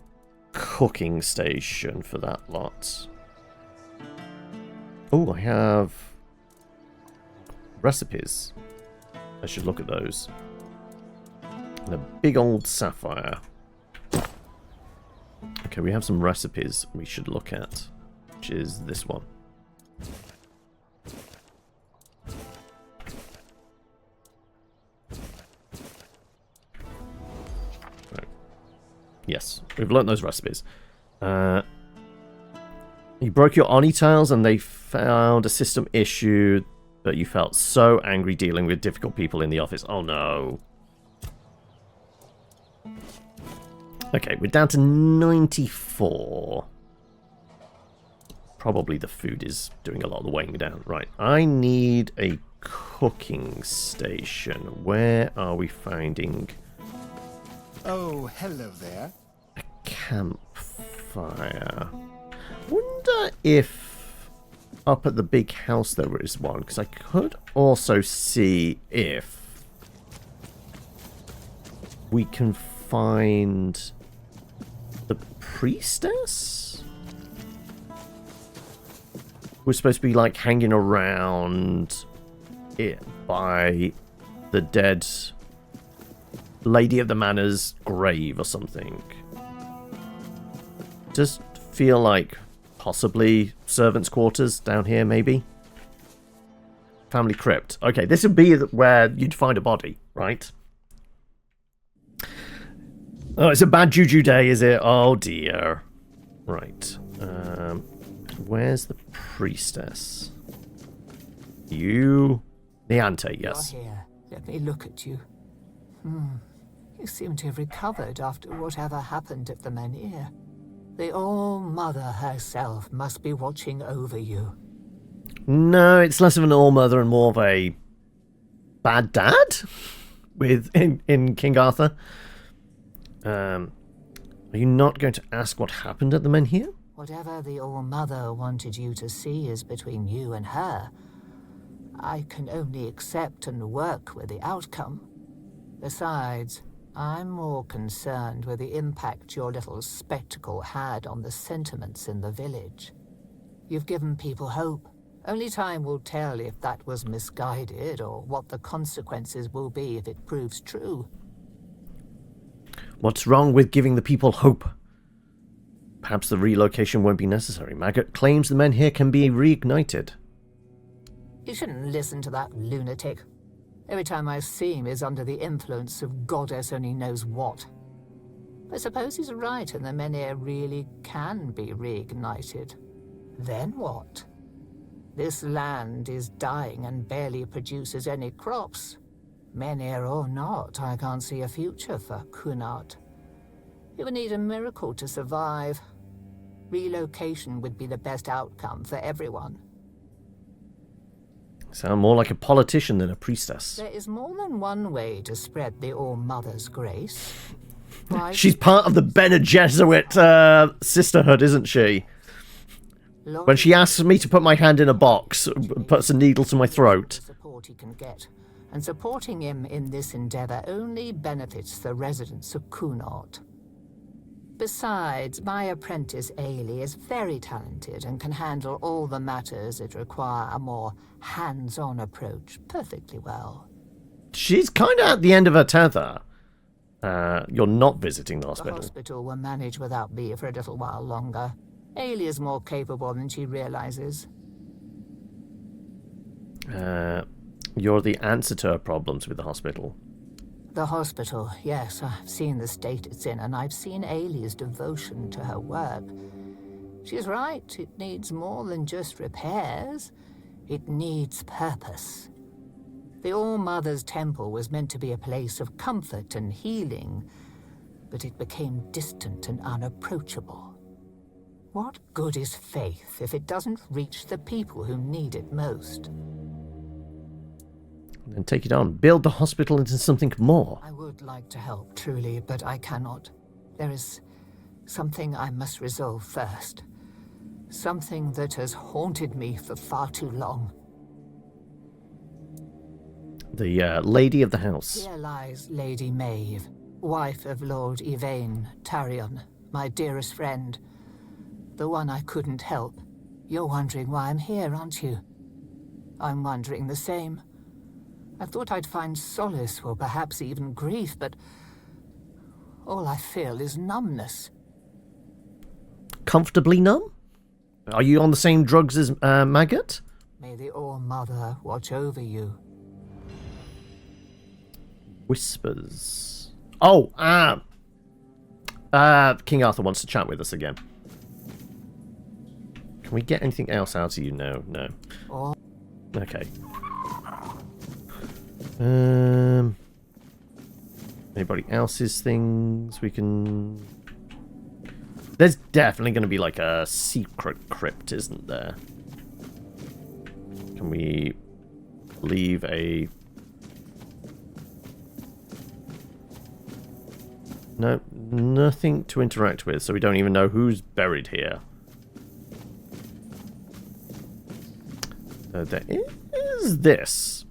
cooking station for that lot. Oh, I have recipes. I should look at those. And a big old sapphire. Okay, we have some recipes we should look at, which is this one. Right. Yes, we've learnt those recipes. You broke your Oni tiles and they found a system issue, but you felt so angry dealing with difficult people in the office. Oh no. Okay, we're down to 94. Probably the food is doing a lot of the weighing down. Right, I need a cooking station. Where are we finding... Oh, hello there. a campfire? Wonder if up at the big house there is one, because I could also see if we can find the priestess? We're supposed to be like hanging around it by the dead Lady of the Manor's grave or something. Just feel like possibly servants' quarters down here, maybe. Family crypt. Okay, this would be where you'd find a body, right? Oh, it's a bad juju day, is it? Oh dear. Right. Where's the priestess? You... Niante, yes. You're here. Let me look at you. You seem to have recovered after whatever happened at the menhir. The All-Mother herself must be watching over you. No, it's less of an all-mother and more of a bad dad in King Arthur. Are you not going to ask what happened at the menhir? Whatever the All-Mother wanted you to see is between you and her. I can only accept and work with the outcome. Besides, I'm more concerned with the impact your little spectacle had on the sentiments in the village. You've given people hope. Only time will tell if that was misguided or what the consequences will be if it proves true. What's wrong with giving the people hope? Perhaps the relocation won't be necessary. Maggot claims the menhir can be reignited. You shouldn't listen to that lunatic. Every time I see him is under the influence of goddess only knows what. I suppose he's right and the menhir really can be reignited. Then what? This land is dying and barely produces any crops. Menhir or not, I can't see a future for Kunart. It would need a miracle to survive. Relocation would be the best outcome for everyone. Sound more like a politician than a priestess. There is more than one way to spread the All-Mother's grace. Why? She's part of the Bene Gesserit sisterhood, isn't she? When she asks me to put my hand in a box, puts a needle to my throat. Support he can get, and supporting him in this endeavor only benefits the residents of Kunort. Besides, my apprentice Ailey is very talented and can handle all the matters that require a more hands-on approach perfectly well. She's kind of at the end of her tether. You're not visiting the The hospital. hospital will manage without me for a little while longer. Ailey is more capable than she realizes. You're the answer to her problems with the hospital. The hospital, yes, I've seen the state it's in, and I've seen Ailey's devotion to her work. She's right, it needs more than just repairs. It needs purpose. The All-Mother's Temple was meant to be a place of comfort and healing, but it became distant and unapproachable. What good is faith if it doesn't reach the people who need it most? Then take it on. Build the hospital into something more. I would like to help, truly, but I cannot. There is something I must resolve first. Something that has haunted me for far too long. The lady of the house. Here lies Lady Maeve, wife of Lord Yvain Tarion, my dearest friend. The one I couldn't help. You're wondering why I'm here, aren't you? I'm wondering the same. I thought I'd find solace, or perhaps even grief, but all I feel is numbness. Comfortably numb? Are you on the same drugs as Maggot? May the All-Mother watch over you. Whispers. Oh, King Arthur wants to chat with us again. Can we get anything else out of you? No. Oh. Okay. Anybody else's things we can... There's definitely going to be like a secret crypt, isn't there? Can we leave a... No, nothing to interact with, so we don't even know who's buried here. There is this.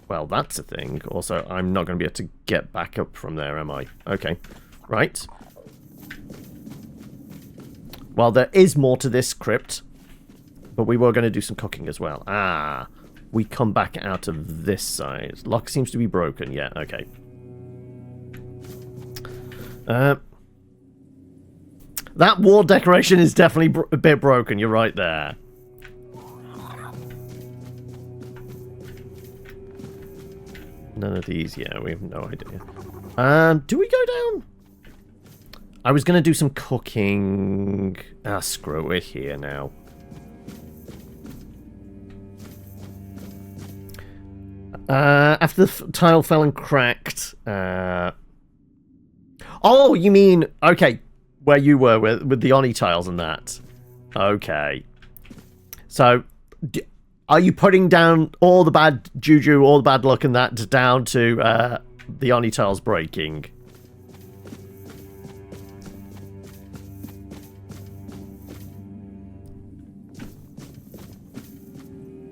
Well, that's a thing. Also, I'm not going to be able to get back up from there, am I? Okay. Right. Well, there is more to this crypt. But we were going to do some cooking as well. Ah. We come back out of this side. Lock seems to be broken. Yeah, okay. That wall decoration is definitely a bit broken. You're right there. None of these, yeah, we have no idea. Do we go down? I was going to do some cooking. Ah, screw it, we're here now. After the tile fell and cracked. Oh, you mean, okay, where you were with the Oni tiles and that. Okay. So... Are you putting down all the bad juju, all the bad luck and that down to the Oni tiles breaking?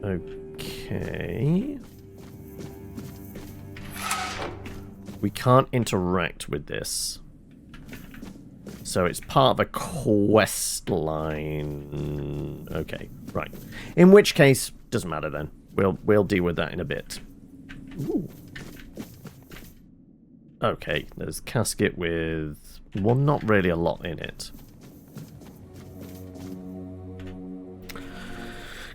Okay. We can't interact with this. So it's part of a quest line. Okay, right. In which case, doesn't matter then. We'll deal with that in a bit. Ooh. Okay, there's a casket with, well, not really a lot in it.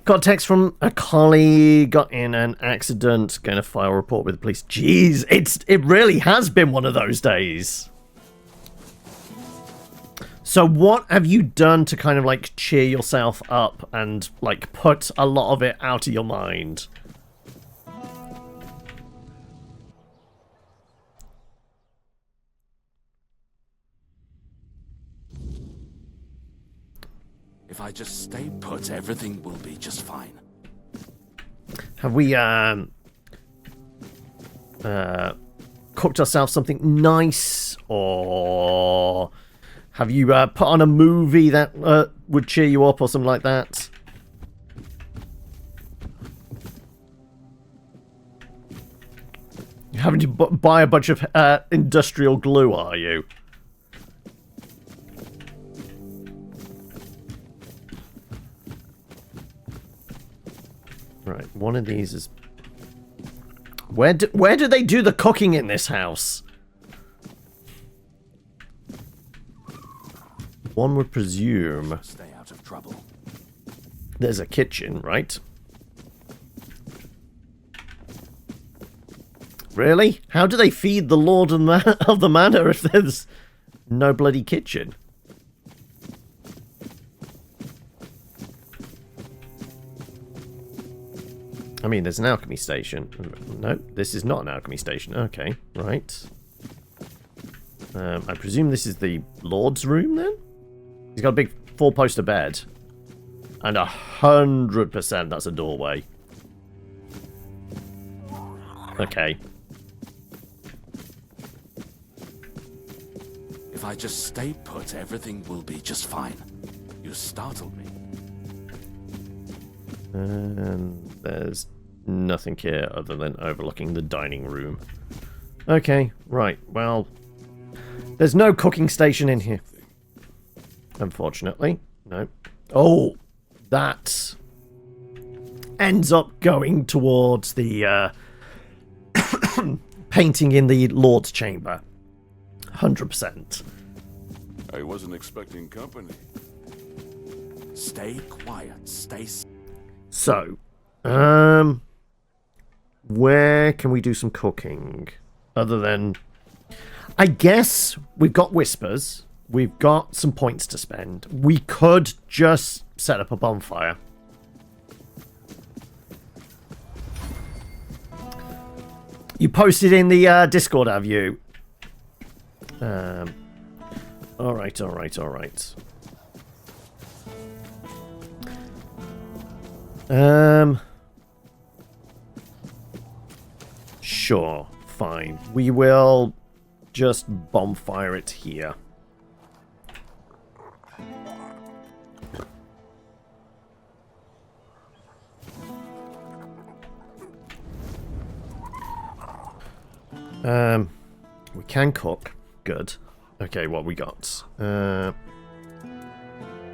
Got a text from a colleague, got in an accident, going to file a report with the police. Jeez, it really has been one of those days. So what have you done to kind of like cheer yourself up and like put a lot of it out of your mind? If I just stay put, everything will be just fine. Have we cooked ourselves something nice, or have you put on a movie that would cheer you up or something like that? having to buy a bunch of industrial glue, are you? Right, one of these is... Where do they do the cooking in this house? One would presume... Stay out of trouble. There's a kitchen, right? Really? How do they feed the Lord of the Manor if there's no bloody kitchen? I mean, there's an alchemy station. No, this is not an alchemy station. Okay, right. I presume this is the Lord's room, then? He's got a big four-poster bed. And 100% that's a doorway. Okay. If I just stay put, everything will be just fine. You startled me. And there's nothing here other than overlooking the dining room. Okay, right, well... There's no cooking station in here. Unfortunately. No. Oh! That ends up going towards the painting in the Lord's chamber. 100%. I wasn't expecting company. Stay quiet. Stay... So, where can we do some cooking? Other than... I guess we've got whispers. We've got some points to spend. We could just set up a bonfire. You posted in the Discord, have you? Alright, alright, alright. Sure, fine. We will just bonfire it here. We can cook. Good. Okay, what we got?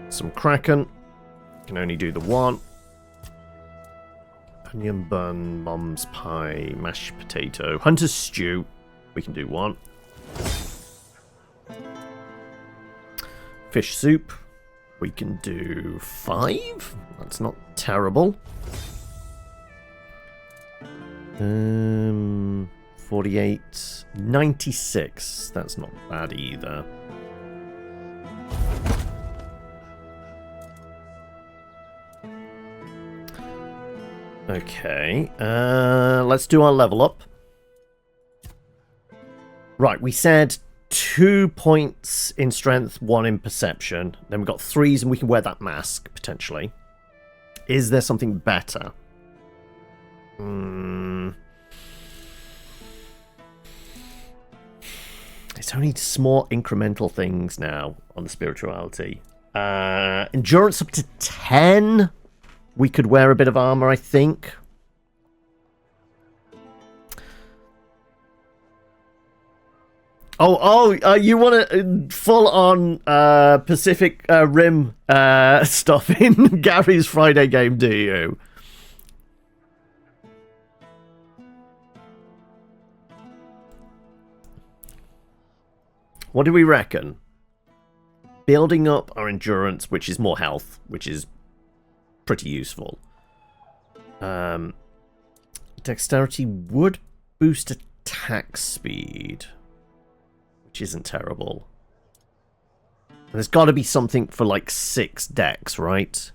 Some Kraken. Can only do the one. Onion bun, mom's pie, mashed potato, hunter's stew. We can do one. Fish soup. We can do 5. That's not terrible. 48, 96. That's not bad either. Okay, let's do our level up. Right, we said 2 points in strength, 1 in perception. Then we've got 3s and we can wear that mask, potentially. Is there something better? It's only small incremental things now on the spirituality. Endurance up to 10. We could wear a bit of armor, I think. You want a full-on Pacific Rim stuff in Gary's Friday game, do you? What do we reckon? Building up our endurance, which is more health, which is pretty useful. Dexterity would boost attack speed, which isn't terrible. And there's got to be something for like 6 dex, right?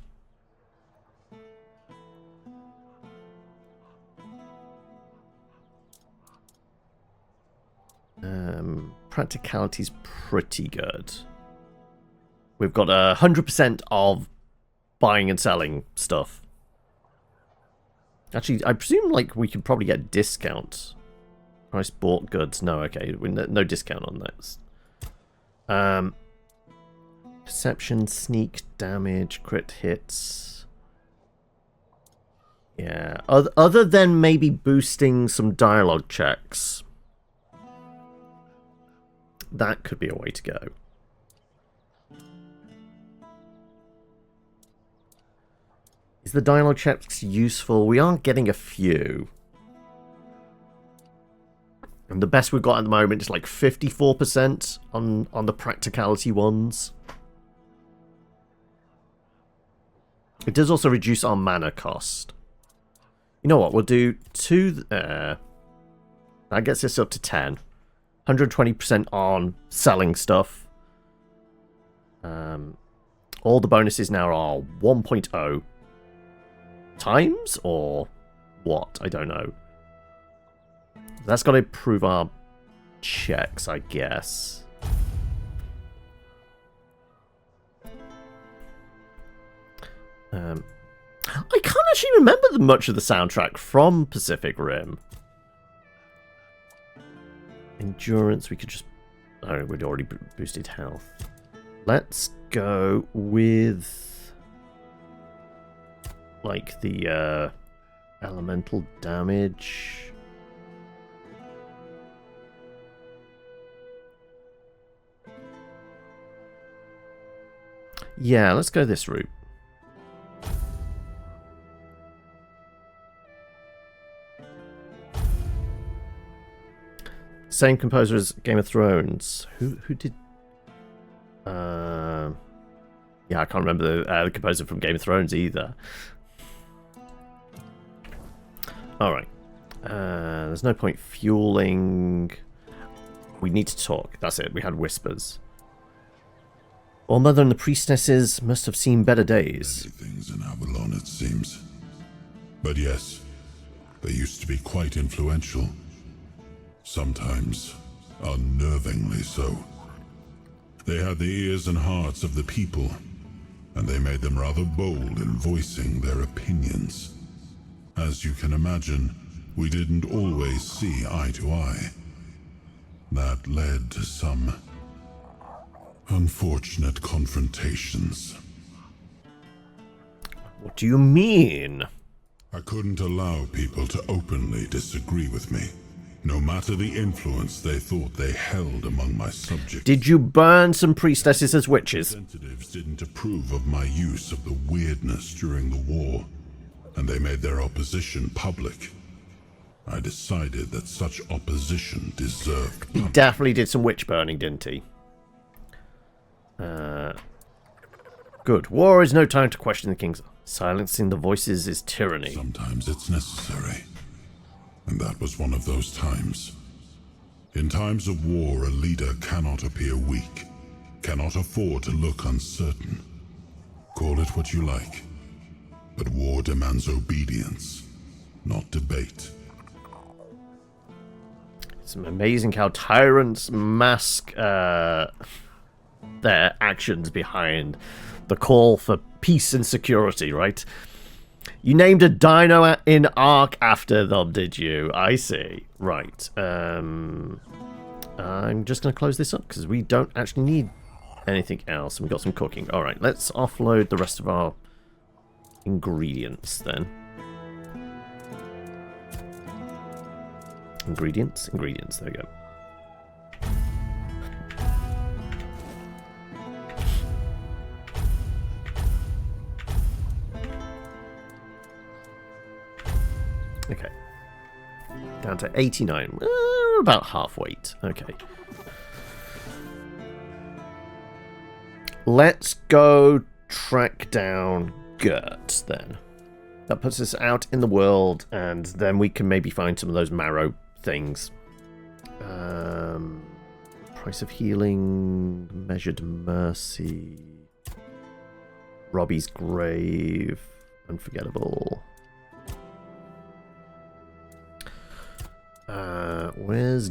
Practicality's pretty good. We've got 100% of buying and selling stuff. Actually, I presume like we could probably get discount. Price bought goods. No, okay, no discount on those. Perception, sneak, damage, crit hits. Yeah. Other than maybe boosting some dialogue checks. that could be a way to go. Is the dialogue checks useful? We aren't getting a few. And the best we've got at the moment is like 54% on the practicality ones. It does also reduce our mana cost. You know what? We'll do 2 there. That gets us up to 10. 120% on selling stuff. All the bonuses now are 1.0 times or what? I don't know. That's got to improve our checks, I guess. I can't actually remember much of the soundtrack from Pacific Rim. Endurance, we could just... Oh, we'd already boosted health. Let's go with... like the elemental damage. Yeah, let's go this route. Same composer as Game of Thrones. Who did? Yeah, I can't remember the composer from Game of Thrones either. All right. There's no point fueling. We need to talk. That's it. We had whispers. All Mother and the priestesses must have seen better days. Many things in Avalon, it seems. But yes, they used to be quite influential. Sometimes unnervingly so. They had the ears and hearts of the people, and they made them rather bold in voicing their opinions. As you can imagine, we didn't always see eye to eye. That led to some unfortunate confrontations. What do you mean? I couldn't allow people to openly disagree with me, no matter the influence they thought they held among my subjects. Did you burn some priestesses as witches? Representatives didn't approve of my use of the weirdness during the war, and they made their opposition public. I decided that such opposition deserved He definitely did some witch burning, didn't he? Good. War is no time to question the kings. Silencing the voices is tyranny. Sometimes it's necessary. And that was one of those times. In times of war, a leader cannot appear weak, cannot afford to look uncertain. Call it what you like, but war demands obedience, not debate. It's amazing how tyrants mask their actions behind the call for peace and security, right? You named a dino in Ark after them, did you? I see. Right. I'm just going to close this up because we don't actually need anything else. We've got some cooking. All right, let's offload the rest of our ingredients then. Ingredients? Ingredients, there we go. Okay. Down to 89. About half weight. Okay. Let's go track down Gert then. That puts us out in the world, and then we can maybe find some of those marrow things. Price of healing, measured mercy, Robbie's grave, unforgettable. Where's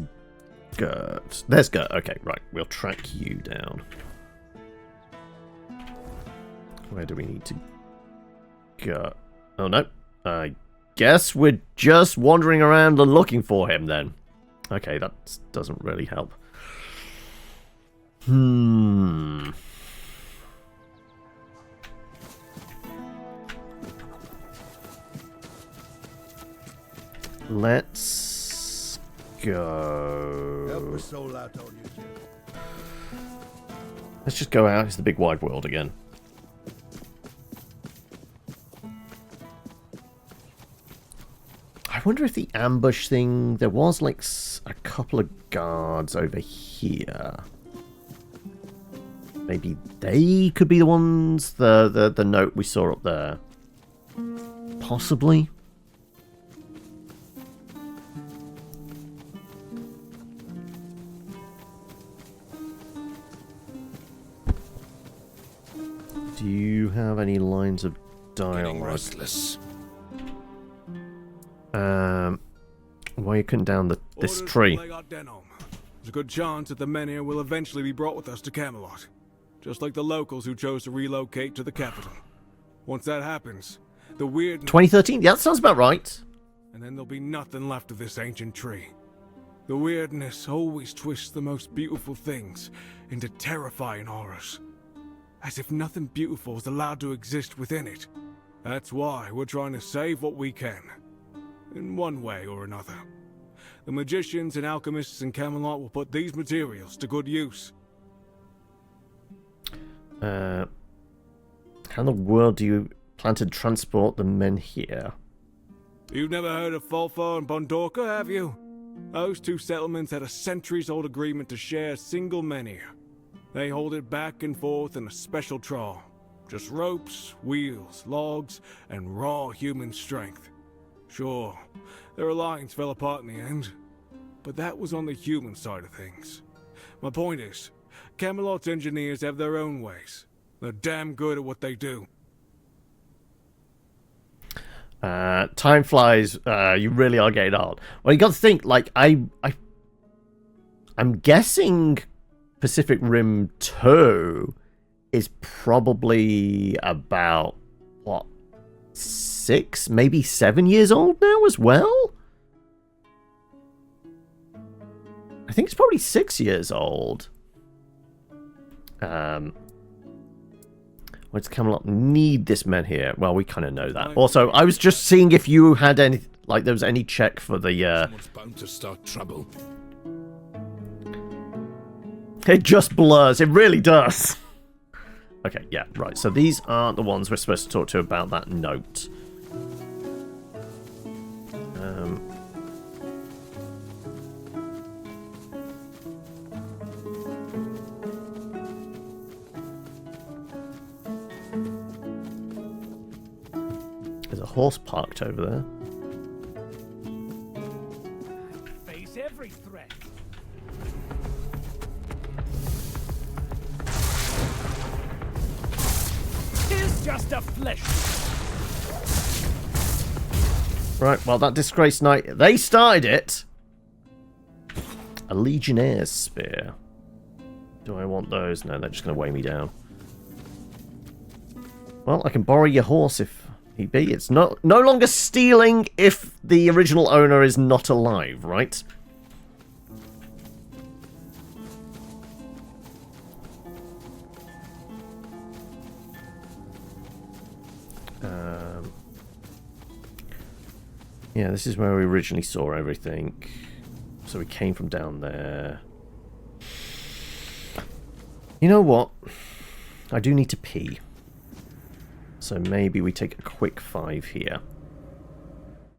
Gert? There's Gert. Okay, right. We'll track you down. Where do we need to go? Oh, no. I guess we're just wandering around and looking for him then. Okay, that doesn't really help. Let's go. Help her soul out on you, Jim. Let's just go out into the big wide world again. I wonder if the ambush thing... There was, like, a couple of guards over here. Maybe they could be the ones... The note we saw up there. Possibly. Do you have any lines of dialogue? Getting restless. Why are you cutting down this tree? There's a good chance that the men here will eventually be brought with us to Camelot. Just like the locals who chose to relocate to the capital. Once that happens, the weird... 2013? Yeah, that sounds about right. And then there'll be nothing left of this ancient tree. The weirdness always twists the most beautiful things into terrifying horrors. As if nothing beautiful is allowed to exist within it. That's why we're trying to save what we can. In one way or another. The magicians and alchemists in Camelot will put these materials to good use. How in the world do you plan to transport the men here? You've never heard of Folfa and Bondorka, have you? Those two settlements had a centuries-old agreement to share a single menhir. They hold it back and forth in a special trawl. Just ropes, wheels, logs, and raw human strength. Sure, their alliance fell apart in the end, but that was on the human side of things. My point is, Camelot's engineers have their own ways. They're damn good at what they do. Time flies. You really are getting old. Well, you got to think. Like I'm guessing Pacific Rim 2 is probably about what 6, maybe 7 years old now as well. I think it's probably 6 years old. Why does Camelot need this men here? Well, we kind of know that. Also, I was just seeing if you had any, like, there was any check for the. Someone's bound to start trouble. It just blurs. It really does. Okay, yeah, right. So these are the ones we're supposed to talk to about that note. There's a horse parked over there. Face every threat. Tis just a flesh. Right, well, that disgraced knight, they started it. A Legionnaire's spear. Do I want those? No, they're just going to weigh me down. Well, I can borrow your horse if he be. It's no longer stealing if the original owner is not alive, right? Yeah, this is where we originally saw everything. So we came from down there. You know what? I do need to pee. So maybe we take a quick 5 here.